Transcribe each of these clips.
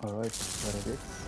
Alright, weiter geht's.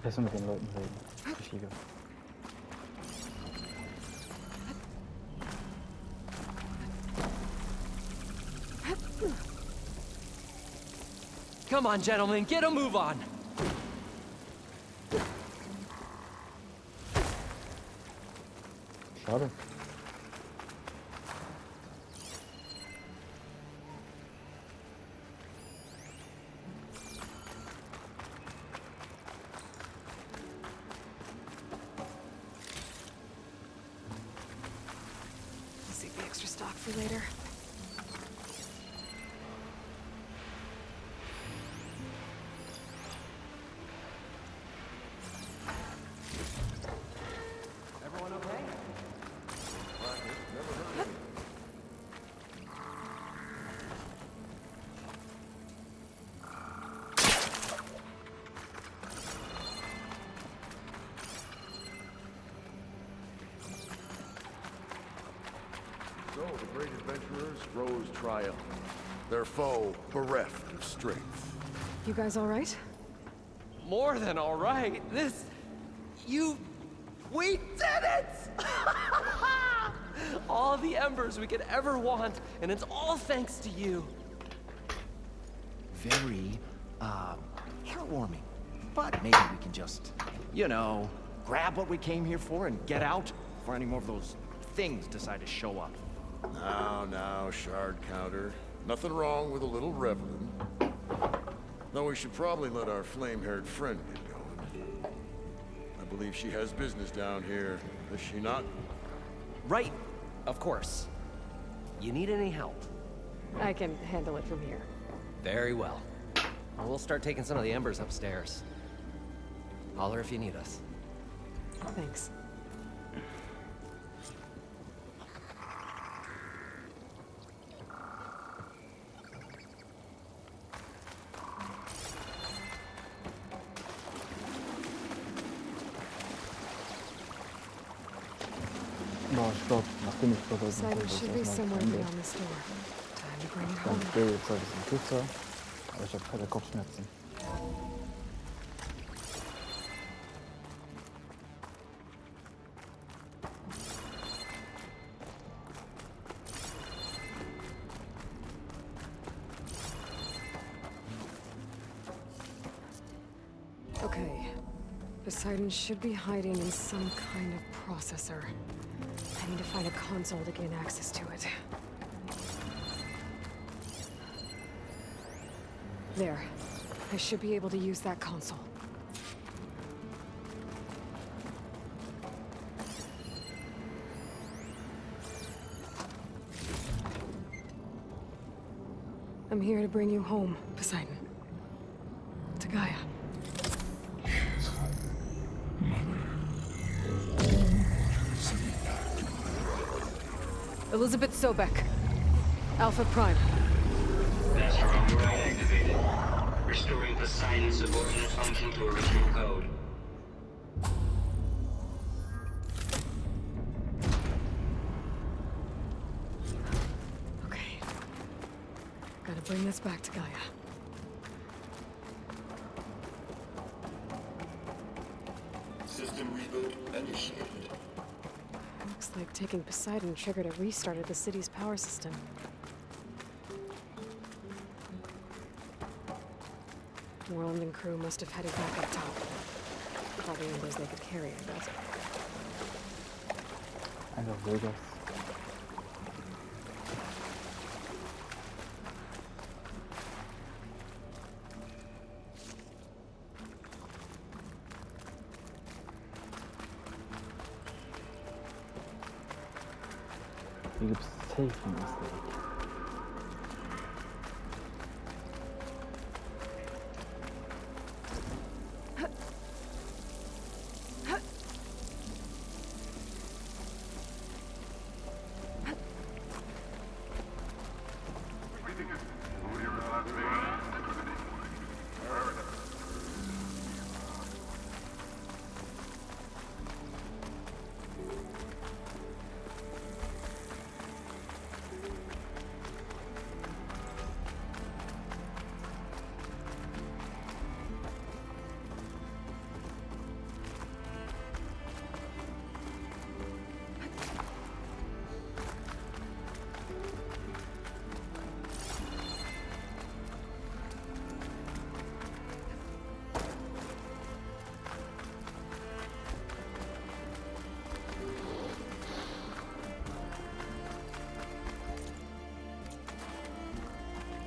Besser mit den Leuten reden. Ich liege. Come on, gentlemen, get a move on. Schade. Save the extra stock for later. Everyone okay? So, the great adventurers rose triumphant, their foe bereft of strength. You guys all right? More than all right. We did it! All the embers we could ever want, and it's all thanks to you. Very, heartwarming. But maybe we can just, you know, grab what we came here for and get out before any more of those things decide to show up. Now, Shard Counter. Nothing wrong with a little reveling. Though we should probably let our flame-haired friend get going. I believe she has business down here, does she not? Right, of course. You need any help? I can handle it from here. Very well. Well, we'll start taking some of the embers upstairs. Holler if you need us. Thanks. Boah, ich glaube, nachdem ich dort aus dem Cider should be somewhere beyond this door. Time to bring it Dann home. wäre jetzt ein bisschen kürzer, aber ich habe keine Kopfschmerzen. Poseidon should be hiding in some kind of processor. I need to find a console to gain access to it. There. I should be able to use that console. I'm here to bring you home, Poseidon. To Gaia. Elizabeth Sobek. Alpha Prime. Master override activated. Restoring Poseidon's subordinate function to original code. Okay. Gotta bring this back to Gaia. System reboot initiated. Looks like taking Poseidon triggered a restart of the city's power system. Worland and crew must have headed back up top. All the embers they could carry, I bet. End of Vegas. You look safe in this lake.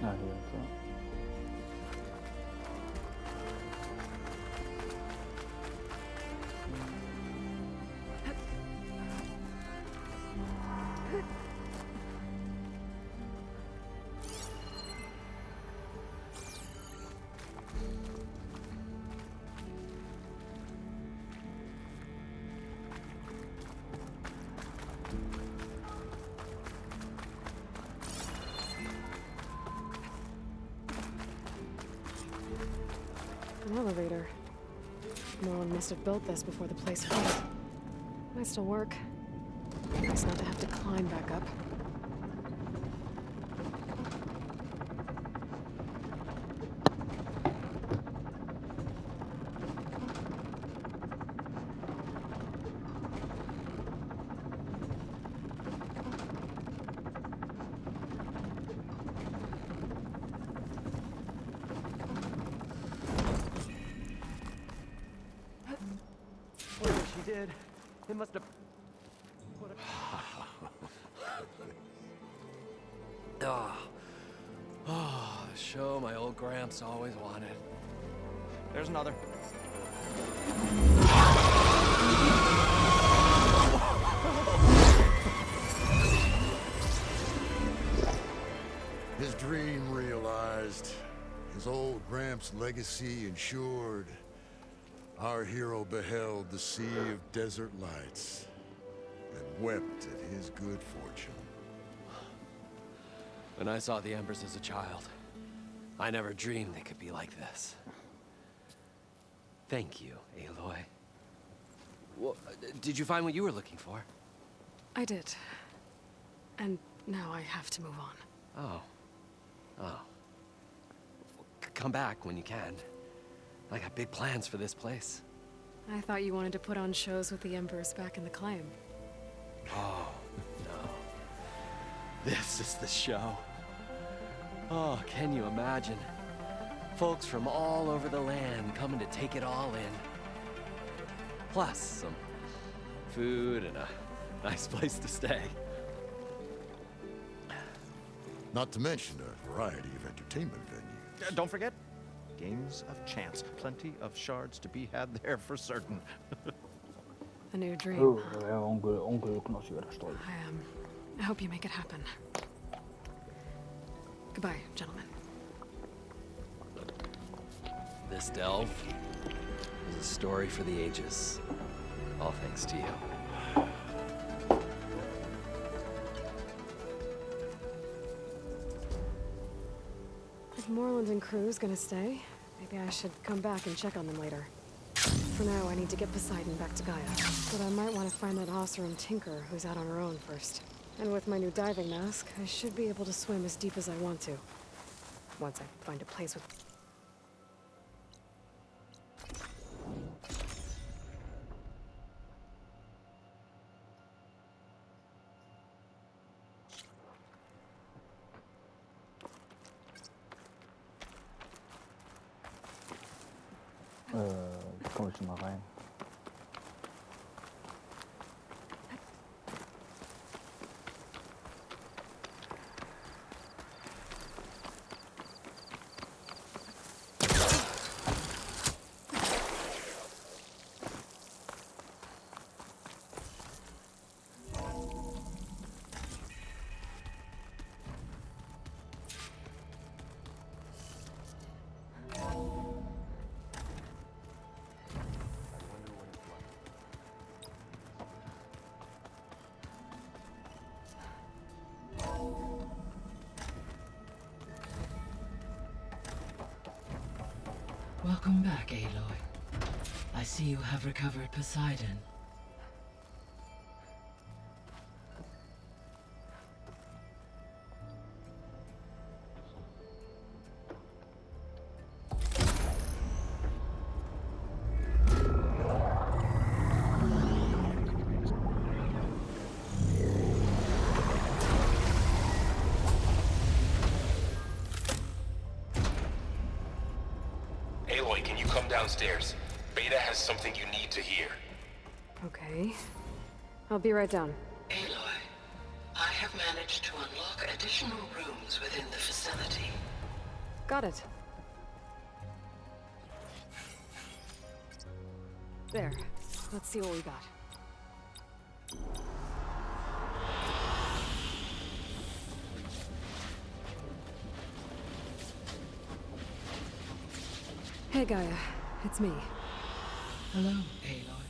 Not here, so. An elevator. Morland must have built this before the place fell. Might still work. Nice not to have to climb back up. Whatever she did, it must have... Oh, the show my old Gramps always wanted. There's another. His dream realized. His old Gramps' legacy ensured. Our hero beheld the sea of desert lights and wept at his good fortune. When I saw the embers as a child, I never dreamed they could be like this. Thank you, Aloy. Well, did you find what you were looking for? I did. And now I have to move on. Oh. Oh. Come back when you can. I got big plans for this place. I thought you wanted to put on shows with the Embers back in the Claim. Oh, no. This is the show. Oh, can you imagine? Folks from all over the land coming to take it all in. Plus, some food and a nice place to stay. Not to mention a variety of entertainment venues. Don't forget, games of chance. Plenty of shards to be had there for certain. A new dream. Oh, huh? ongeluk nog weer gestolen. I hope you make it happen. Goodbye, gentlemen. This delve is a story for the ages. All thanks to you. If Moreland and crew's gonna stay, maybe I should come back and check on them later. For now, I need to get Poseidon back to Gaia. But I might want to find that Oseram Tinker who's out on her own first. And with my new diving mask, I should be able to swim as deep as I want to. Once I find a place with... Kom eens er maar rein. Welcome back, Aloy. I see you have recovered Poseidon. Aloy, can you come downstairs? Beta has something you need to hear. Okay. I'll be right down. Aloy, I have managed to unlock additional rooms within the facility. Got it. There. Let's see what we got. Hey, Gaia. It's me. Hello, Aloy.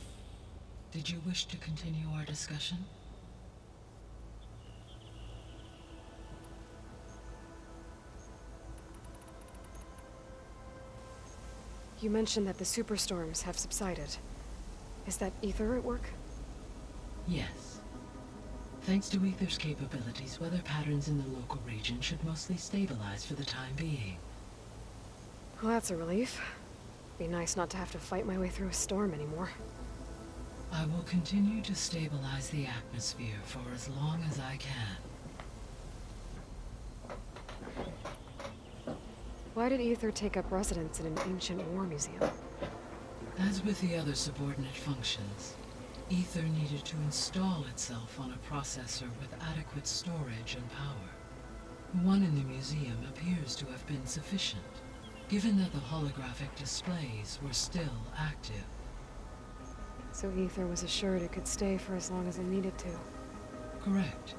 Did you wish to continue our discussion? You mentioned that the superstorms have subsided. Is that Ether at work? Yes. Thanks to Ether's capabilities, weather patterns in the local region should mostly stabilize for the time being. Well, that's a relief. Be nice not to have to fight my way through a storm anymore. I will continue to stabilize the atmosphere for as long as I can. Why did Ether take up residence in an ancient war museum? As with the other subordinate functions, Ether needed to install itself on a processor with adequate storage and power. The one in the museum appears to have been sufficient, given that the holographic displays were still active. So Ether was assured it could stay for as long as it needed to. Correct.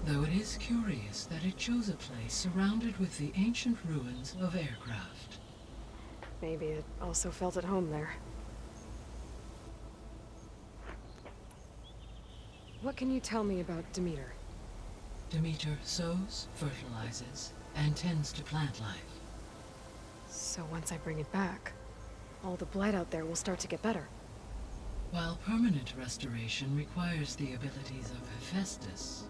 Though it is curious that it chose a place surrounded with the ancient ruins of aircraft. Maybe it also felt at home there. What can you tell me about Demeter? Demeter sows, fertilizes, and tends to plant life. So once I bring it back, all the blight out there will start to get better. While permanent restoration requires the abilities of Hephaestus,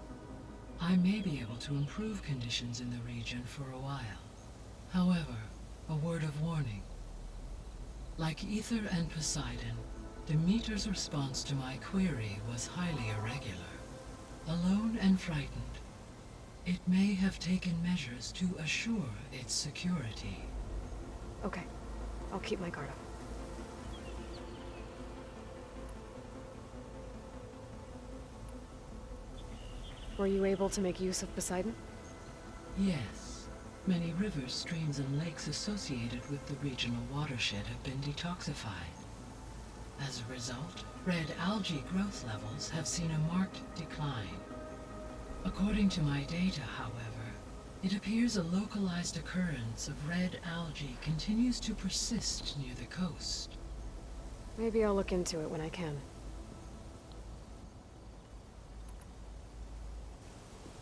I may be able to improve conditions in the region for a while. However, a word of warning. Like Ether and Poseidon, Demeter's response to my query was highly irregular. Alone and frightened, it may have taken measures to assure its security. Okay, I'll keep my guard up. Were you able to make use of Poseidon? Yes. Many rivers, streams, and lakes associated with the regional watershed have been detoxified. As a result, red algae growth levels have seen a marked decline. According to my data, however, it appears a localized occurrence of red algae continues to persist near the coast. Maybe I'll look into it when I can.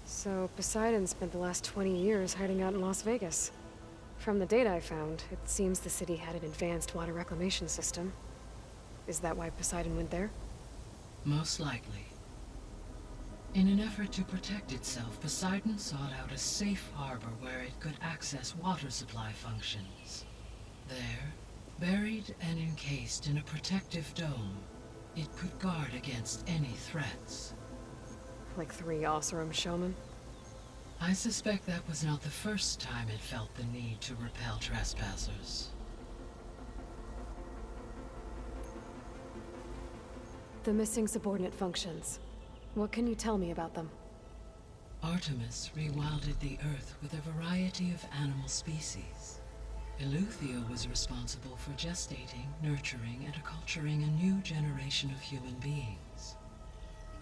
So, Poseidon spent the last 20 years hiding out in Las Vegas. From the data I found, it seems the city had an advanced water reclamation system. Is that why Poseidon went there? Most likely. In an effort to protect itself, Poseidon sought out a safe harbor where it could access water supply functions. There, buried and encased in a protective dome, it could guard against any threats. Like 3 Oseram showmen? I suspect that was not the first time it felt the need to repel trespassers. The missing subordinate functions. What can you tell me about them? Artemis rewilded the Earth with a variety of animal species. Eleuthia was responsible for gestating, nurturing, and acculturating a new generation of human beings.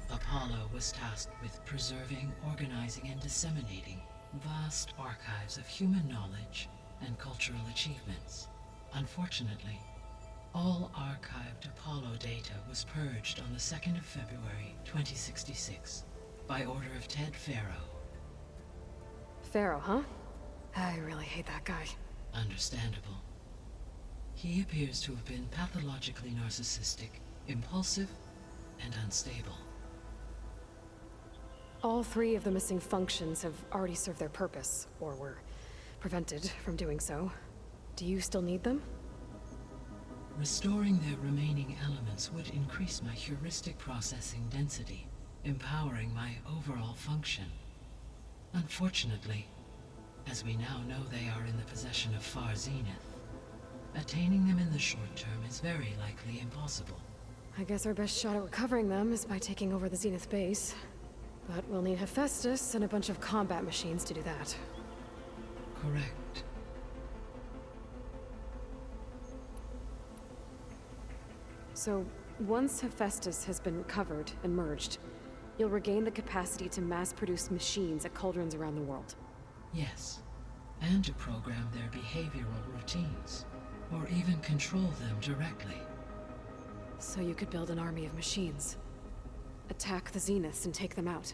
Apollo was tasked with preserving, organizing, and disseminating vast archives of human knowledge and cultural achievements. Unfortunately, all archived Apollo data was purged on the 2nd of February, 2066, by order of Ted Faro. Pharaoh, huh? I really hate that guy. Understandable. He appears to have been pathologically narcissistic, impulsive, and unstable. All 3 of the missing functions have already served their purpose, or were prevented from doing so. Do you still need them? Restoring their remaining elements would increase my heuristic processing density, empowering my overall function. Unfortunately, as we now know they are in the possession of Far Zenith, attaining them in the short term is very likely impossible. I guess our best shot at recovering them is by taking over the Zenith base. But we'll need Hephaestus and a bunch of combat machines to do that. Correct. So, once Hephaestus has been recovered and merged, you'll regain the capacity to mass-produce machines at cauldrons around the world. Yes, and to program their behavioral routines, or even control them directly. So you could build an army of machines. Attack the Zeniths and take them out.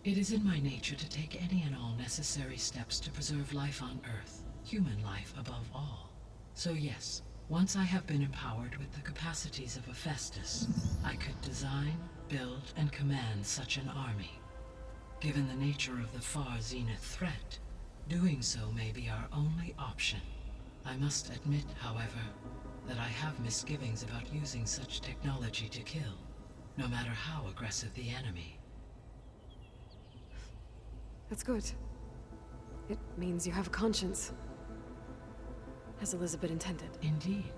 It is in my nature to take any and all necessary steps to preserve life on Earth, human life above all. So yes, once I have been empowered with the capacities of Hephaestus, I could design, build, and command such an army. Given the nature of the Far Zenith threat, doing so may be our only option. I must admit, however, that I have misgivings about using such technology to kill, no matter how aggressive the enemy. That's good. It means you have a conscience. As Elizabeth intended. Indeed.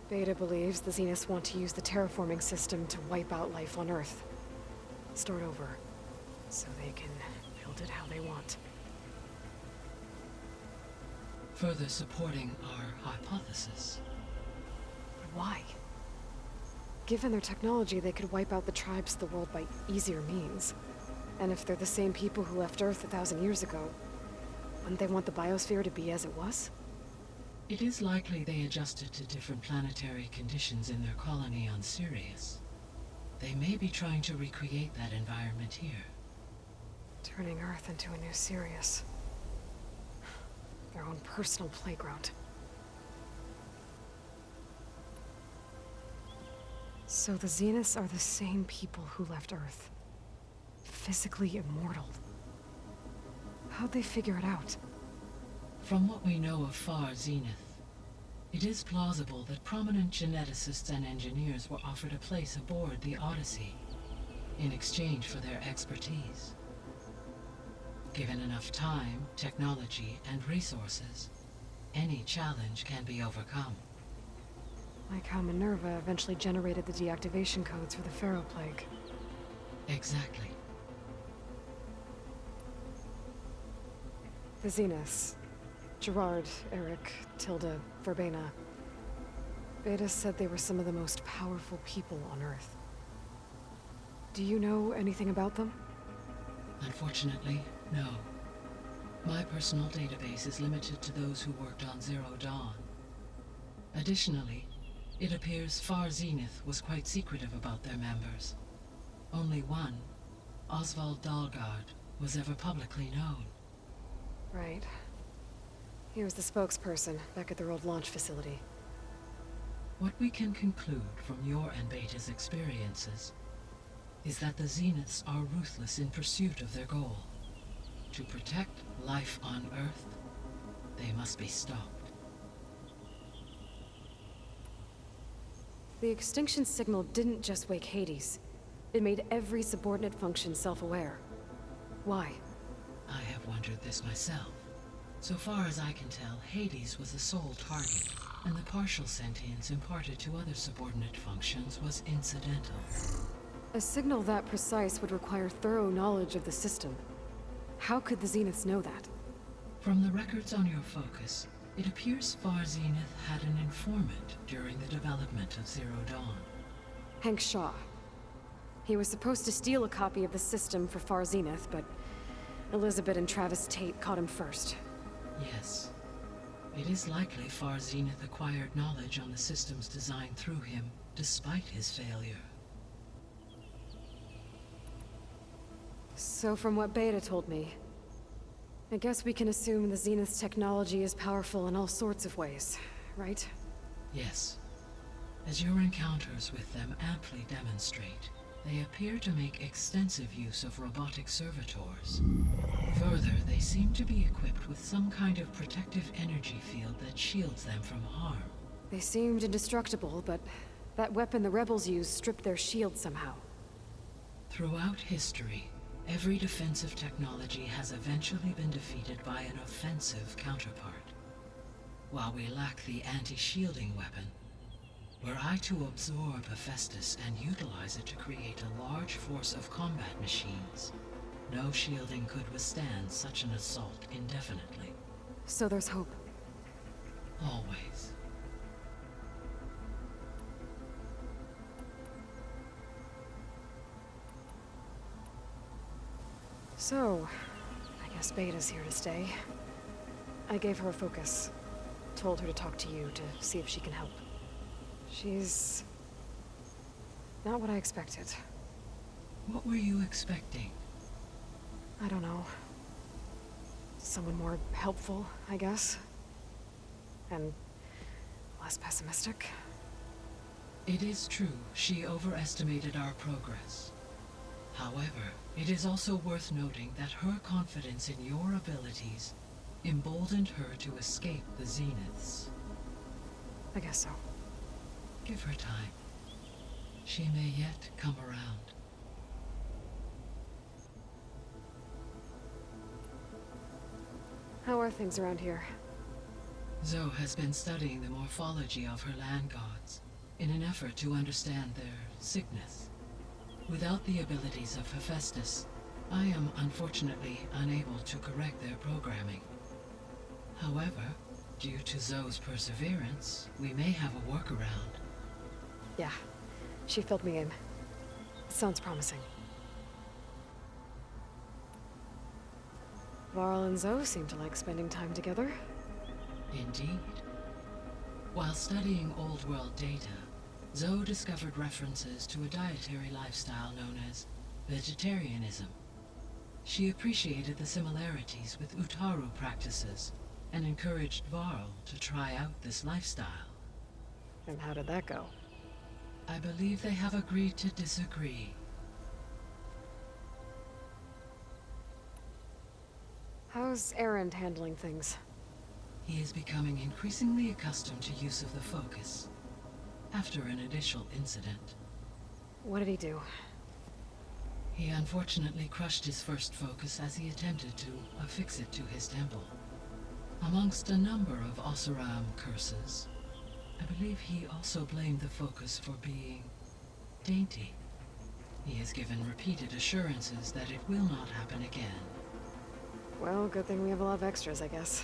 Beta believes the Zeniths want to use the terraforming system to wipe out life on Earth. Start over, so they can build it how they want. Further supporting our hypothesis. But why? Given their technology, they could wipe out the tribes of the world by easier means. And if they're the same people who left Earth 1,000 years ago, wouldn't they want the biosphere to be as it was? It is likely they adjusted to different planetary conditions in their colony on Sirius. They may be trying to recreate that environment here. Turning Earth into a new Sirius. Their own personal playground. So the Zeniths are the same people who left Earth. Physically immortal. How'd they figure it out? From what we know of Far Zenith, it is plausible that prominent geneticists and engineers were offered a place aboard the Odyssey in exchange for their expertise. Given enough time, technology, and resources, any challenge can be overcome. Like how Minerva eventually generated the deactivation codes for the Pharaoh Plague. Exactly. The Zeniths. Gerard, Eric, Tilda, Verbena. Beta said they were some of the most powerful people on Earth. Do you know anything about them? Unfortunately, no. My personal database is limited to those who worked on Zero Dawn. Additionally, it appears Far Zenith was quite secretive about their members. Only one, Oswald Dahlgard, was ever publicly known. Right. He was the spokesperson back at their old launch facility. What we can conclude from your and Beta's experiences is that the Zeniths are ruthless in pursuit of their goal. To protect life on Earth, they must be stopped. The extinction signal didn't just wake Hades. It made every subordinate function self-aware. Why? I have wondered this myself. So far as I can tell, Hades was the sole target, and the partial sentience imparted to other subordinate functions was incidental. A signal that precise would require thorough knowledge of the system. How could the Zeniths know that? From the records on your focus, it appears Far Zenith had an informant during the development of Zero Dawn. Hank Shaw. He was supposed to steal a copy of the system for Far Zenith, but Elizabeth and Travis Tate caught him first. Yes. It is likely Far Zenith acquired knowledge on the systems designed through him, despite his failure. So from what Beta told me, I guess we can assume the Zenith's technology is powerful in all sorts of ways, right? Yes. As your encounters with them amply demonstrate, they appear to make extensive use of robotic servitors. Further, they seem to be equipped with some kind of protective energy field that shields them from harm. They seemed indestructible, but that weapon the rebels used stripped their shield somehow. Throughout history, every defensive technology has eventually been defeated by an offensive counterpart. While we lack the anti-shielding weapon, were I to absorb Hephaestus and utilize it to create a large force of combat machines, no shielding could withstand such an assault indefinitely. So there's hope. Always. So, I guess Beta's here to stay. I gave her a focus. Told her to talk to you to see if she can help. She's not what I expected. What were you expecting? I don't know. Someone more helpful, I guess. And less pessimistic. It is true, she overestimated our progress. However, it is also worth noting that her confidence in your abilities emboldened her to escape the Zeniths. I guess so. Give her time. She may yet come around. How are things around here? Zoe has been studying the morphology of her land gods in an effort to understand their sickness. Without the abilities of Hephaestus, I am unfortunately unable to correct their programming. However, due to Zoe's perseverance, we may have a workaround. Yeah, she filled me in. Sounds promising. Varl and Zoe seem to like spending time together. Indeed. While studying old world data, Zoe discovered references to a dietary lifestyle known as vegetarianism. She appreciated the similarities with Utaru practices and encouraged Varl to try out this lifestyle. And how did that go? I believe they have agreed to disagree. How's Erend handling things? He is becoming increasingly accustomed to use of the focus, after an initial incident. What did he do? He unfortunately crushed his first focus as he attempted to affix it to his temple. Amongst a number of Oseram curses, I believe he also blamed the Focus for being dainty. He has given repeated assurances that it will not happen again. Well, good thing we have a lot of extras, I guess.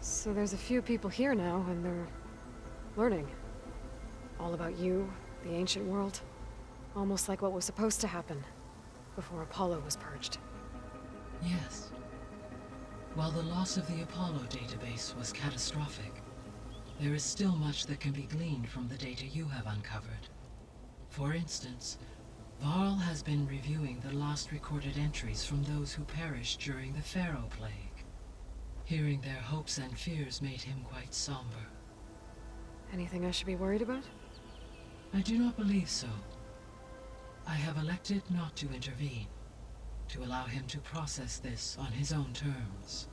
So there's a few people here now, and they're learning. All about you, the ancient world. Almost like what was supposed to happen before Apollo was purged. Yes. While the loss of the Apollo database was catastrophic, there is still much that can be gleaned from the data you have uncovered. For instance, Varl has been reviewing the last recorded entries from those who perished during the Pharaoh Plague. Hearing their hopes and fears made him quite somber. Anything I should be worried about? I do not believe so. I have elected not to intervene, to allow him to process this on his own terms.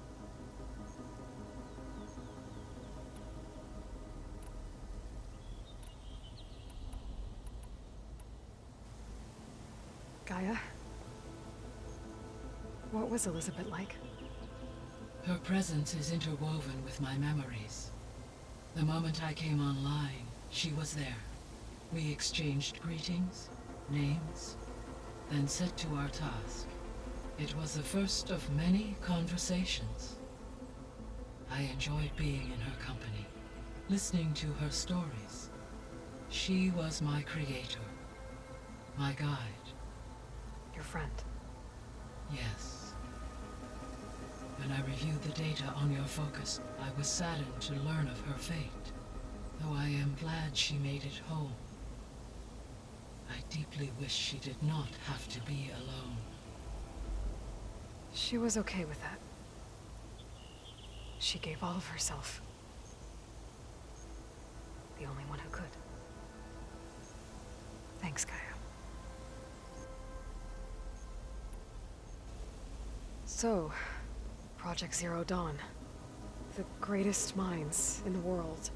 Gaia? What was Elizabeth like? Her presence is interwoven with my memories. The moment I came online, she was there. We exchanged greetings, names, then set to our task. It was the first of many conversations. I enjoyed being in her company, listening to her stories. She was my creator, my guide. Your friend? Yes. When I reviewed the data on your Focus, I was saddened to learn of her fate, though I am glad she made it home. I deeply wish she did not have to be alone. She was okay with that. She gave all of herself. The only one who could. Thanks, Gaia. So, Project Zero Dawn. The greatest minds in the world.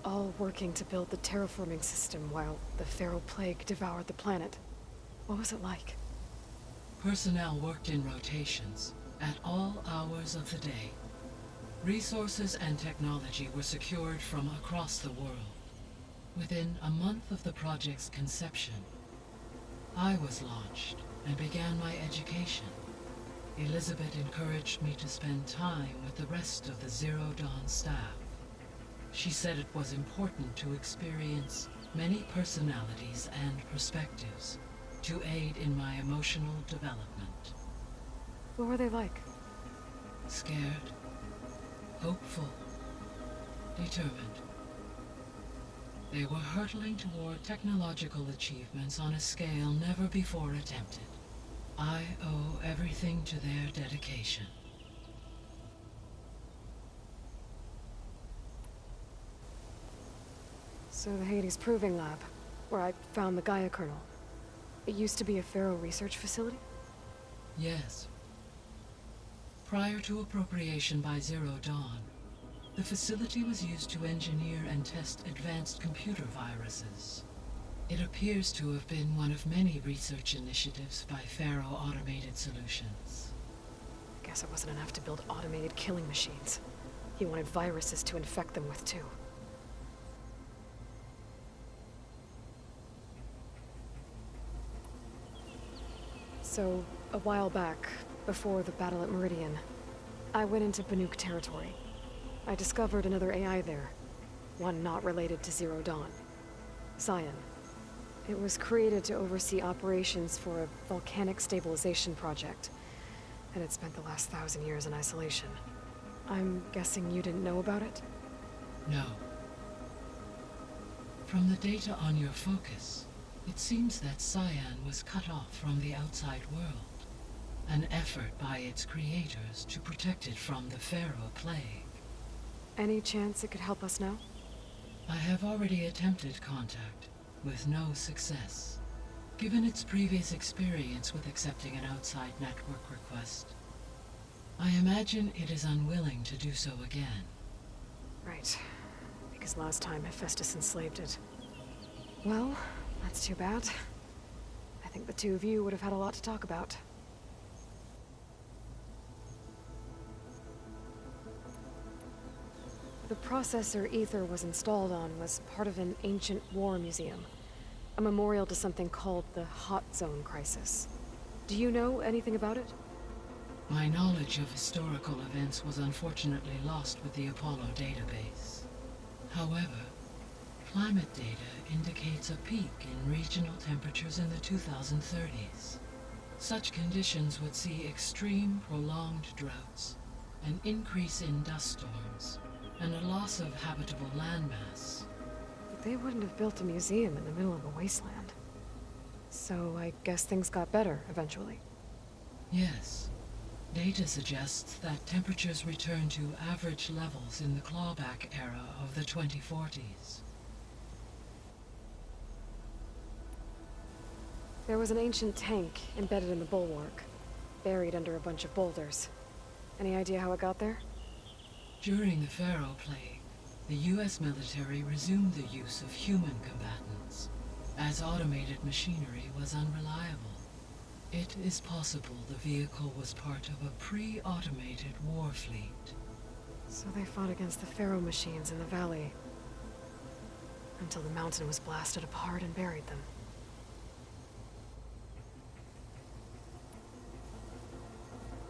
All working to build the terraforming system while the Pharaoh Plague devoured the planet. What was it like? Personnel worked in rotations, at all hours of the day. Resources and technology were secured from across the world. Within a month of the project's conception, I was launched and began my education. Elizabeth encouraged me to spend time with the rest of the Zero Dawn staff. She said it was important to experience many personalities and perspectives to aid in my emotional development. What were they like? Scared, hopeful, determined. They were hurtling toward technological achievements on a scale never before attempted. I owe everything to their dedication. So the Hades Proving Lab, where I found the Gaia kernel. It used to be a Pharaoh research facility? Yes. Prior to appropriation by Zero Dawn, the facility was used to engineer and test advanced computer viruses. It appears to have been one of many research initiatives by Pharaoh Automated Solutions. Guess it wasn't enough to build automated killing machines. He wanted viruses to infect them with too. So, a while back, before the battle at Meridian, I went into Banuk territory. I discovered another AI there, one not related to Zero Dawn. Cyan. It was created to oversee operations for a volcanic stabilization project, and it spent the last 1,000 years in isolation. I'm guessing you didn't know about it? No. From the data on your Focus, it seems that Cyan was cut off from the outside world, an effort by its creators to protect it from the Pharaoh Plague. Any chance it could help us now? I have already attempted contact, with no success. Given its previous experience with accepting an outside network request, I imagine it is unwilling to do so again. Right. Because last time Hephaestus enslaved it. Well, that's too bad. I think the two of you would have had a lot to talk about. the processor Ether was installed on was part of an ancient war museum. A memorial to something called the Hot Zone Crisis. Do you know anything about it? My knowledge of historical events was unfortunately lost with the Apollo database. However, climate data indicates a peak in regional temperatures in the 2030s. Such conditions would see extreme, prolonged droughts, an increase in dust storms, and a loss of habitable landmass. But they wouldn't have built a museum in the middle of a wasteland. So I guess things got better eventually. Yes. Data suggests that temperatures returned to average levels in the clawback era of the 2040s. There was an ancient tank embedded in the bulwark, buried under a bunch of boulders. Any idea how it got there? During the Pharaoh Plague, the US military resumed the use of human combatants, as automated machinery was unreliable. It is possible the vehicle was part of a pre-automated war fleet. So they fought against the Pharaoh machines in the valley, until the mountain was blasted apart and buried them.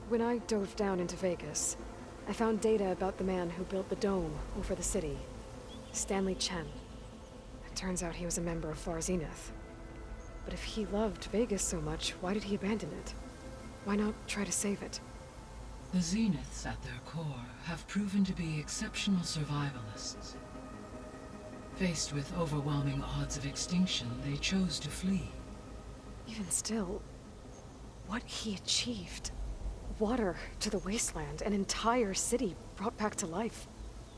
When I dove down into Vegas, I found data about the man who built the dome over the city, Stanley Chen. It turns out he was a member of Far Zenith. But if he loved Vegas so much, why did he abandon it? Why not try to save it? The Zeniths at their core have proven to be exceptional survivalists. Faced with overwhelming odds of extinction, they chose to flee. Even still, what he achieved. Water to the wasteland, an entire city brought back to life.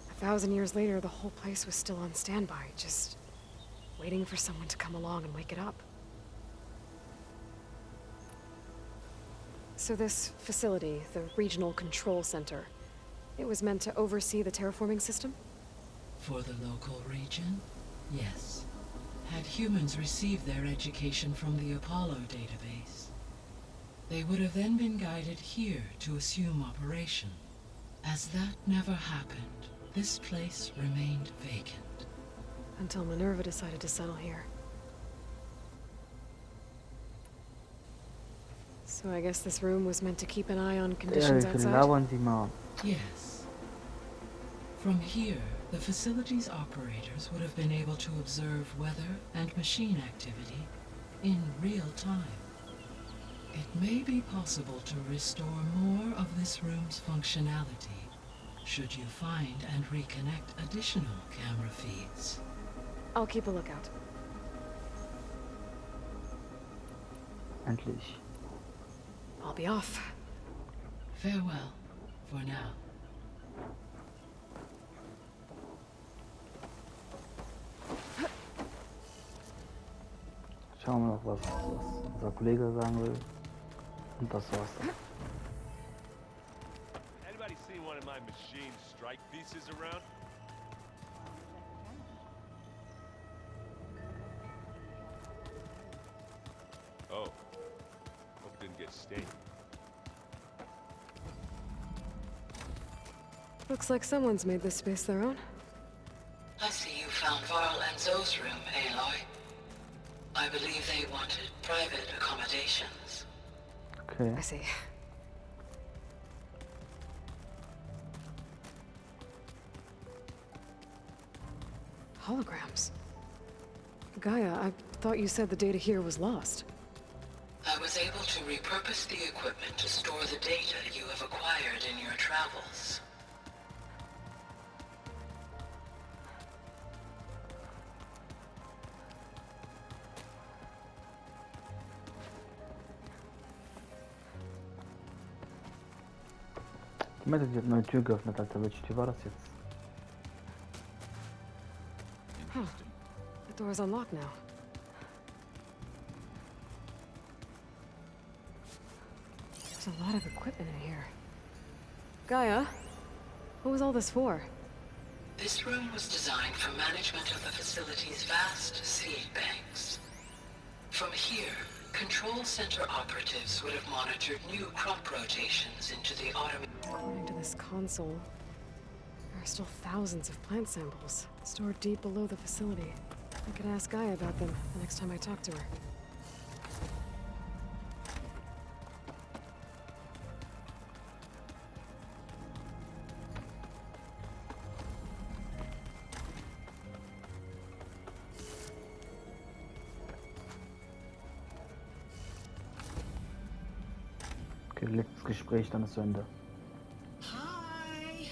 1,000 years later, the whole place was still on standby, just waiting for someone to come along and wake it up. So this facility, the Regional Control Center, it was meant to oversee the terraforming system? For the local region, yes. Had humans received their education from the Apollo database, they would have then been guided here to assume operation. As that never happened, this place remained vacant. Until Minerva decided to settle here. So I guess this room was meant to keep an eye on conditions outside? Yes. From here, the facility's operators would have been able to observe weather and machine activity in real time. It may be possible to restore more of this room's functionality, should you find and reconnect additional camera feeds. I'll keep a lookout. Endlich. I'll be off. Farewell, for now. Schauen wir noch, was unser Kollege sagen will. Und das war's dann. Anybody seen one of my machine strike pieces around? Oh. Hope it didn't get stained. Looks like someone's made this space their own. I see you found Varl and Zoe's room, Aloy. I believe they wanted private accommodations. Okay. I see. Holograms. Gaia, I thought you said the data here was lost. I was able to repurpose the equipment to store the data you have acquired in your travels. Die Mette, die hat eine neue Tür geöffnet, Alter. Welche Tür war das jetzt? Huh. The door's unlocked now. There's a lot of equipment in here. Gaia, what was all this for? This room was designed for management of the facility's vast seed banks. From here, Control Center operatives would have monitored new crop rotations into the autumn. According to this console, There are still thousands of plant samples stored deep below the facility. I could ask Gaia about them the next time I talk to her. Okay, letztes Gespräch, dann ist zu Ende. Hi!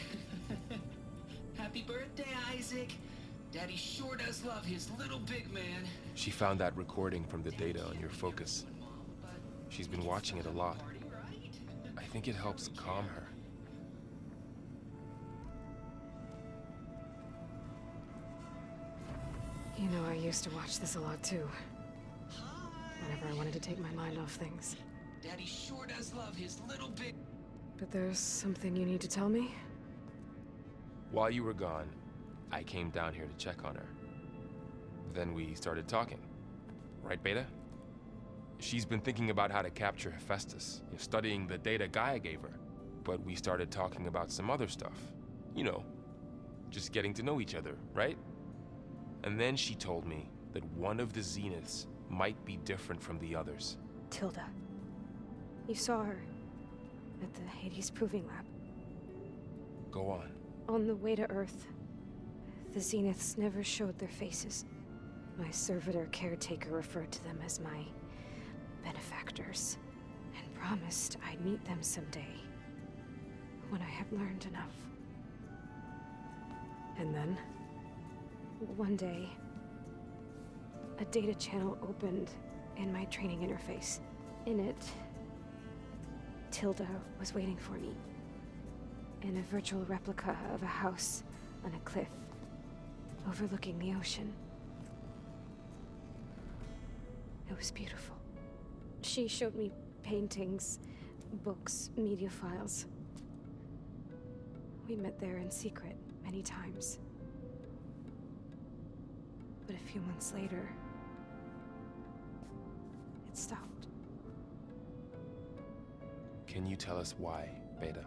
Happy birthday, Isaac. Daddy sure does love his little big man. She found that recording from the data on your focus. She's been watching it a lot. I think it helps calm her. You know, I used to watch this a lot too. Whenever I wanted to take my mind off things. Daddy sure does love his little big... But there's something you need to tell me? While you were gone, I came down here to check on her. Then we started talking. Right, Beta? She's been thinking about how to capture Hephaestus, studying the data Gaia gave her. But we started talking about some other stuff. You know, just getting to know each other, right? And then she told me that one of the Zeniths might be different from the others. Tilda. You saw her at the Hades Proving Lab. Go on. On the way to Earth, the Zeniths never showed their faces. My servitor caretaker referred to them as my benefactors, and promised I'd meet them someday, when I had learned enough. And then? One day, a data channel opened in my training interface. In it, Tilda was waiting for me, in a virtual replica of a house on a cliff, overlooking the ocean. It was beautiful. She showed me paintings, books, media files. We met there in secret many times. But a few months later, it stopped. Can you tell us why, Beta?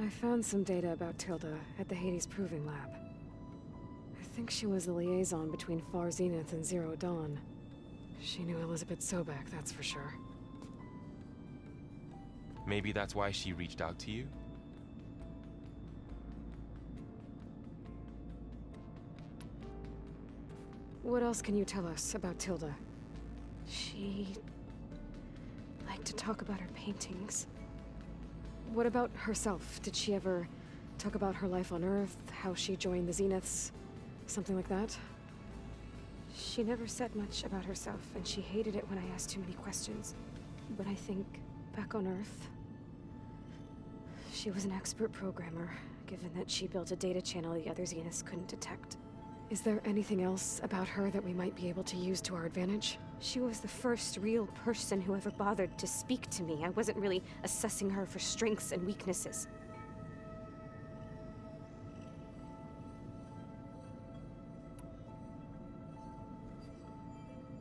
I found some data about Tilda at the Hades Proving Lab. I think she was the liaison between Far Zenith and Zero Dawn. She knew Elizabeth Sobek, that's for sure. Maybe that's why she reached out to you? What else can you tell us about Tilda? She liked to talk about her paintings. What about herself? Did she ever talk about her life on Earth, how she joined the Zeniths? Something like that? She never said much about herself, and she hated it when I asked too many questions. But I think, back on Earth, she was an expert programmer, given that she built a data channel the other Zeniths couldn't detect. Is there anything else about her that we might be able to use to our advantage? She was the first real person who ever bothered to speak to me. I wasn't really assessing her for strengths and weaknesses.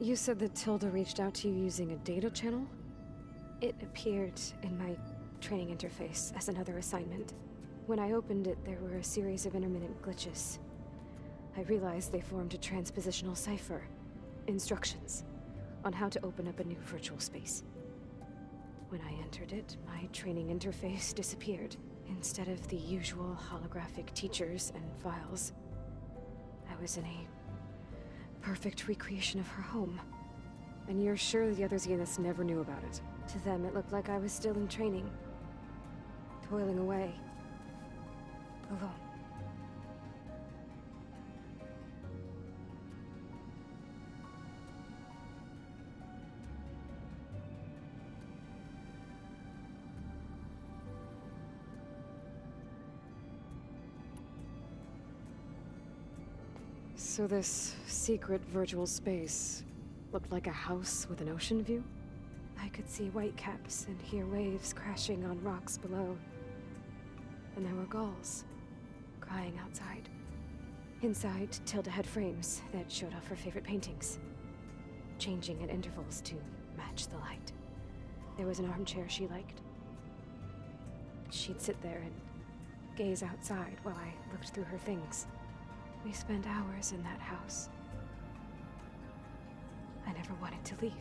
You said that Tilda reached out to you using a data channel? It appeared in my training interface as another assignment. When I opened it, there were a series of intermittent glitches. I realized they formed a transpositional cipher. Instructions on how to open up a new virtual space. When I entered it, my training interface disappeared. Instead of the usual holographic teachers and files, I was in a perfect recreation of her home. And you're sure the other Zeniths never knew about it? To them, it looked like I was still in training. Toiling away. Alone. So this secret virtual space looked like a house with an ocean view? I could see whitecaps and hear waves crashing on rocks below. And there were gulls crying outside. Inside, Tilda had frames that showed off her favorite paintings, changing at intervals to match the light. There was an armchair she liked. she'd sit there and gaze outside while I looked through her things. We spent hours in that house. I never wanted to leave.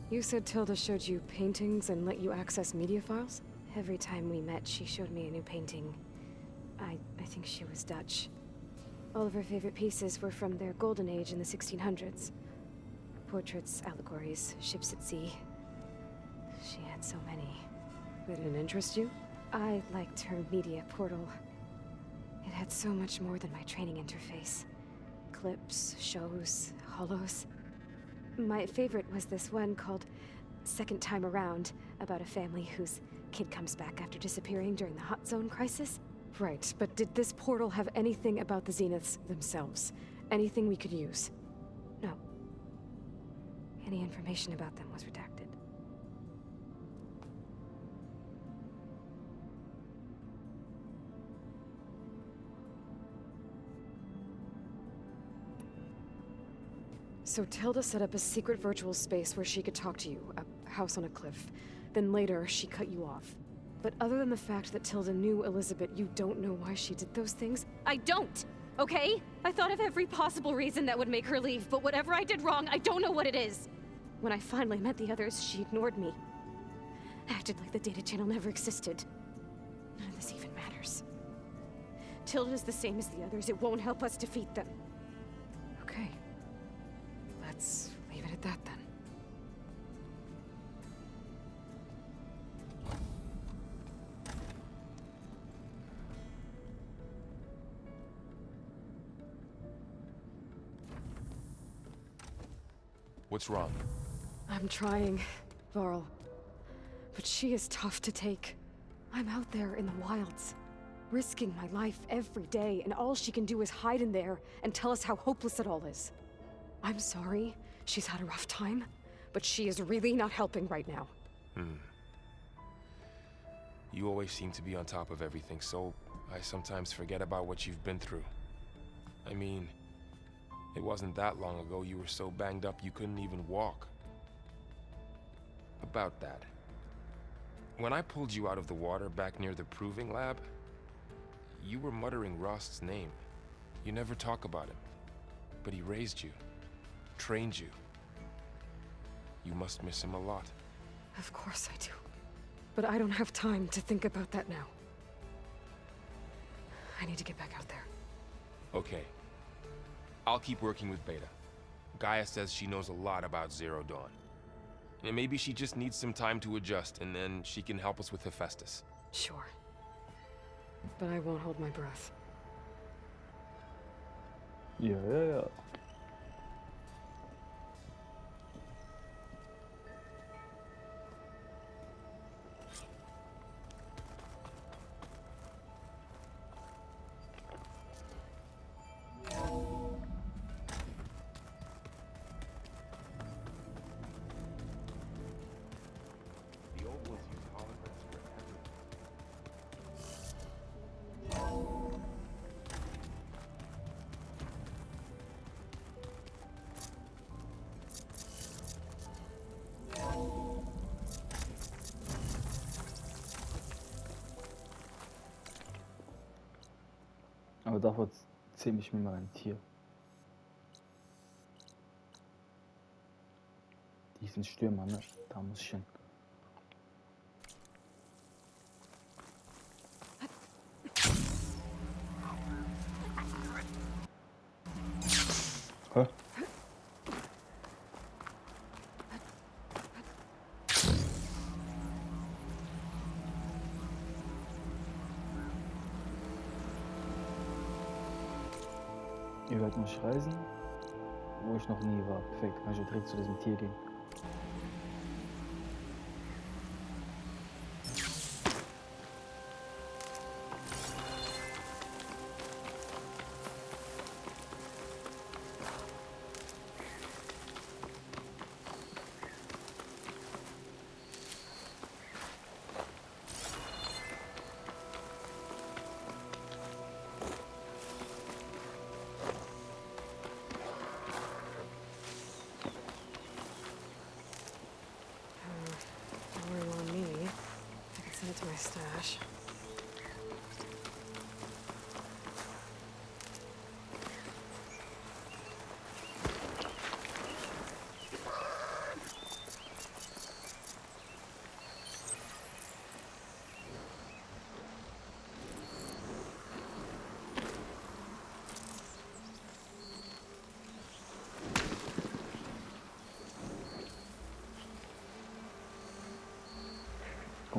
You said Tilda showed you paintings and let you access media files? Every time we met, she showed me a new painting. I think she was Dutch. All of her favorite pieces were from their golden age in the 1600s. Portraits, allegories, ships at sea. She had so many. They didn't interest you? I liked her media portal. It had so much more than my training interface. Clips, shows, holos. My favorite was this one called Second Time Around, about a family whose kid comes back after disappearing during the Hot Zone crisis. Right, but did this portal have anything about the Zeniths themselves? Anything we could use? No. Any information about them was redacted. So Tilda set up a secret virtual space where she could talk to you, a house on a cliff. Then later, she cut you off. But other than the fact that Tilda knew Elizabeth, you don't know why she did those things? I don't! Okay? I thought of every possible reason that would make her leave, but whatever I did wrong, I don't know what it is. When I finally met the others, she ignored me. Acted like the data channel never existed. None of this even matters. Tilda's the same as the others. It won't help us defeat them. Okay. Let's leave it at that then. What's wrong? I'm trying, Varl. But she is tough to take. I'm out there in the wilds, risking my life every day, and all she can do is hide in there and tell us how hopeless it all is. I'm sorry, she's had a rough time, but she is really not helping right now. You always seem to be on top of everything, so I sometimes forget about what you've been through. I mean, it wasn't that long ago you were so banged up you couldn't even walk. About that. When I pulled you out of the water back near the proving lab, you were muttering Rost's name. You never talk about him, but he raised you, trained you. You must miss him a lot. Of course I do. But I don't have time to think about that now. I need to get back out there. Okay. I'll keep working with Beta. Gaia says she knows a lot about Zero Dawn. And maybe she just needs some time to adjust, and then she can help us with Hephaestus. Sure. But I won't hold my breath. Yeah. The old ones use holograms for everything. Aber davor zähle ich mir mal ein Tier. Die sind Stürmer, ne? Da muss ich hin. Hä? Ihr wollt mich reisen, wo ich noch nie war. Perfekt, kann ich direkt zu diesem Tier gehen.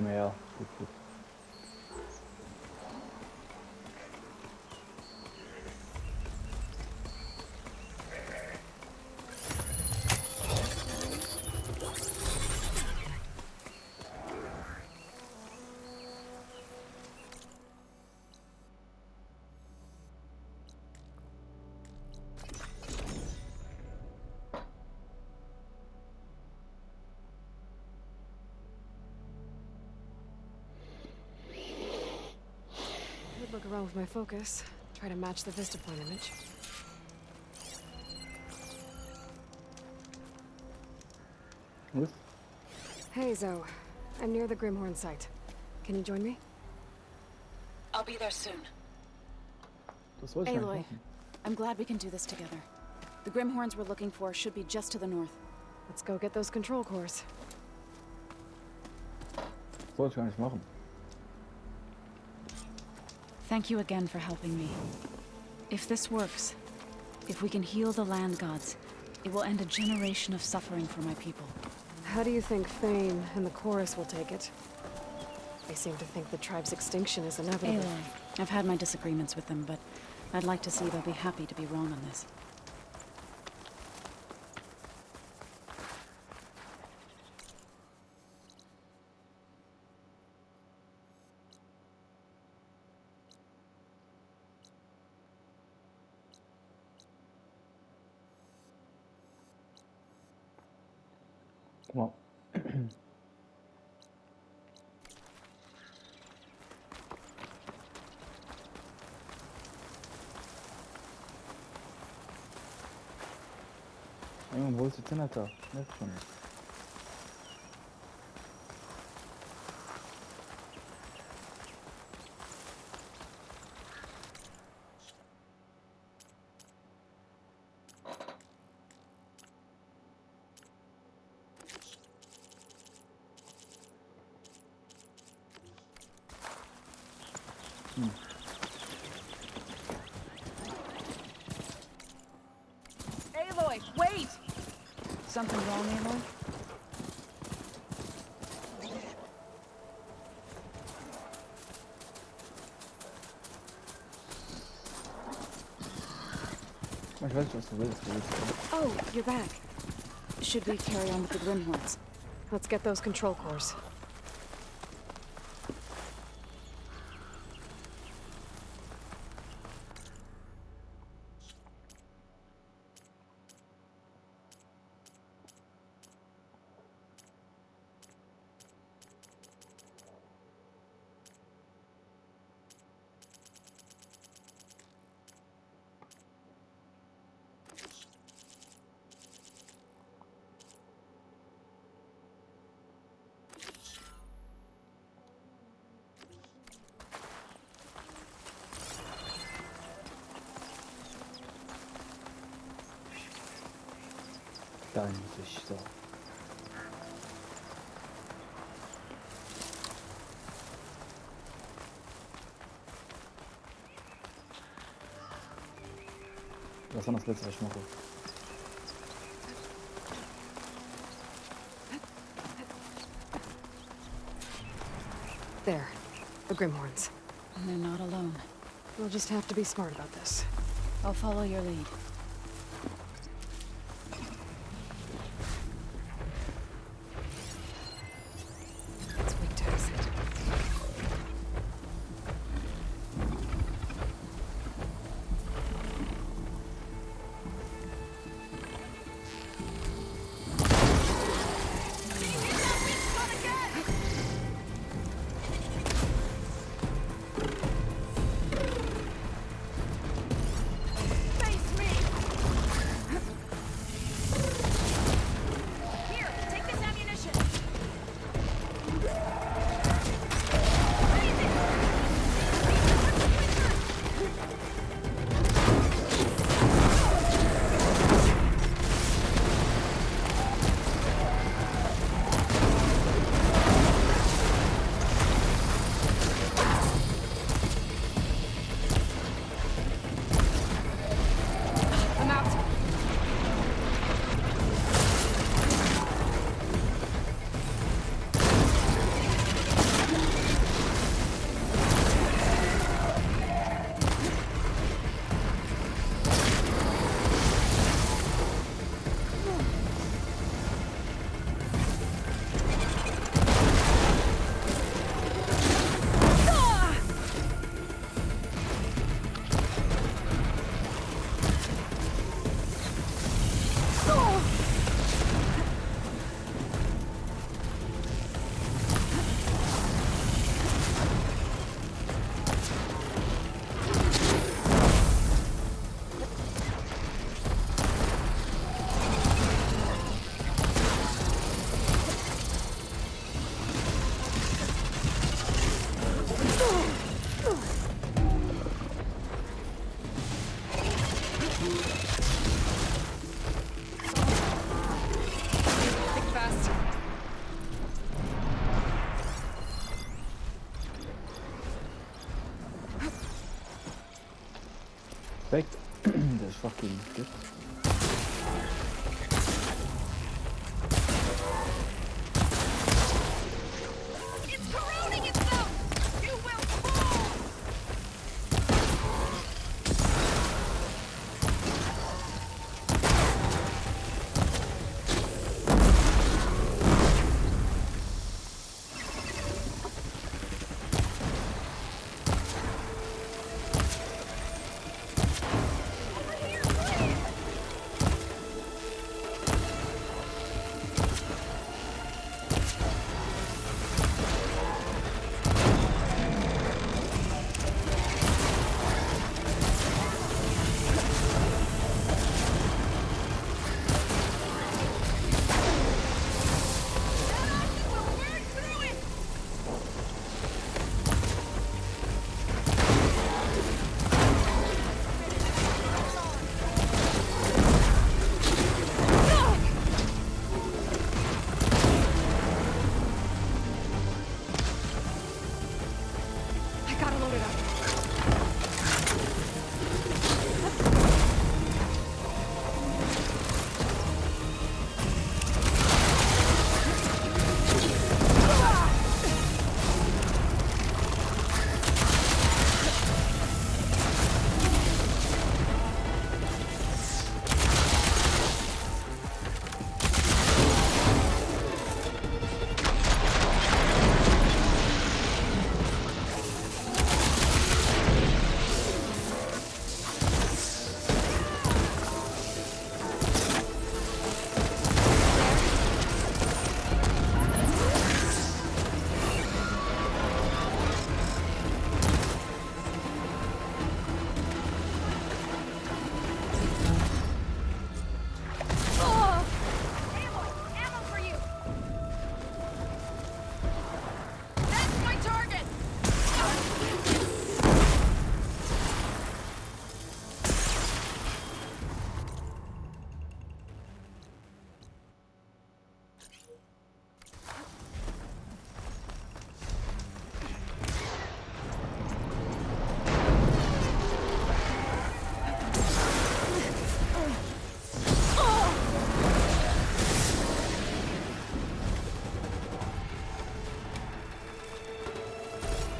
Kom maar, ja. Goed, goed. Look around with my focus. Try to match the Vista point image. Goed. Hey, Zoe. I'm near the Grimhorn site. Can you join me? I'll be there soon. Das wollte ich Aloy, eigentlich machen. I'm glad we can do this together. The Grimhorns we're looking for should be just to the north. Let's go get those control cores. Das wollte ich gar nicht machen. Thank you again for helping me. If this works, if we can heal the land gods, it will end a generation of suffering for my people. How do you think Thane and the Chorus will take it? They seem to think the tribe's extinction is inevitable. Aloy, I've had my disagreements with them, but I'd like to see they'll be happy to be wrong on this. Kom op. Jongen, wo ist die Tinata? Nervt schon nicht. Aloy, wait! Something wrong, Aloy? Maar ich weiß nicht, was du willst. Oh, you're back. Should we carry on with the Grimhorns? Let's get those control cores. Dein Gesicht so. Was war das letzte, was ich mache? There. The Grimhorns. And they're not alone. We'll just have to be smart about this. I'll follow your lead. It's weak to exit. Face me! Perfect. Dat is fucking kut.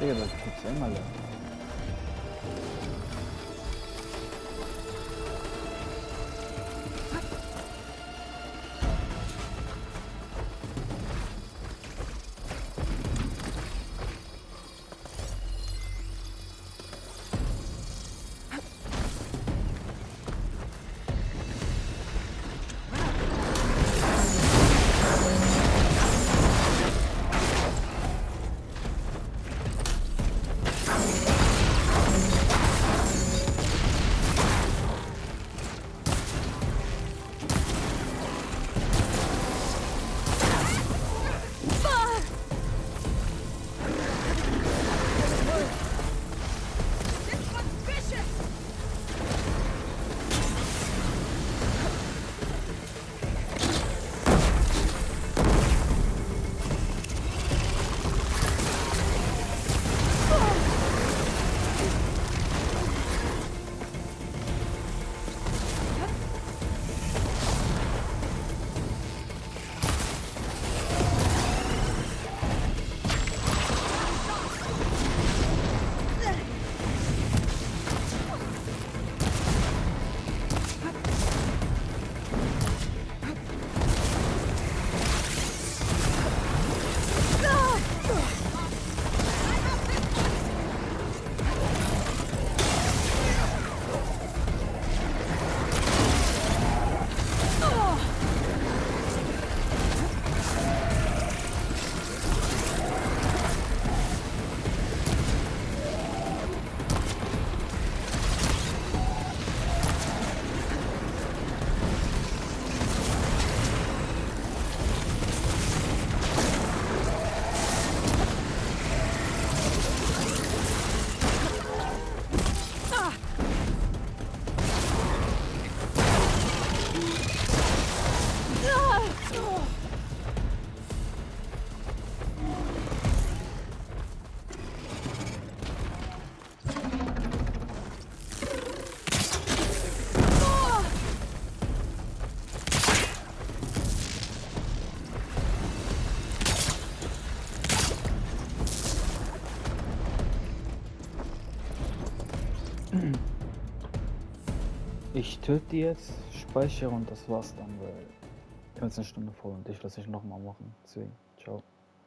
Digga, dat is helemaal leuk. Ich töte die jetzt, speichere und das war's dann, weil ich bin jetzt eine Stunde voll und ich lasse dich nochmal machen. Deswegen, ciao.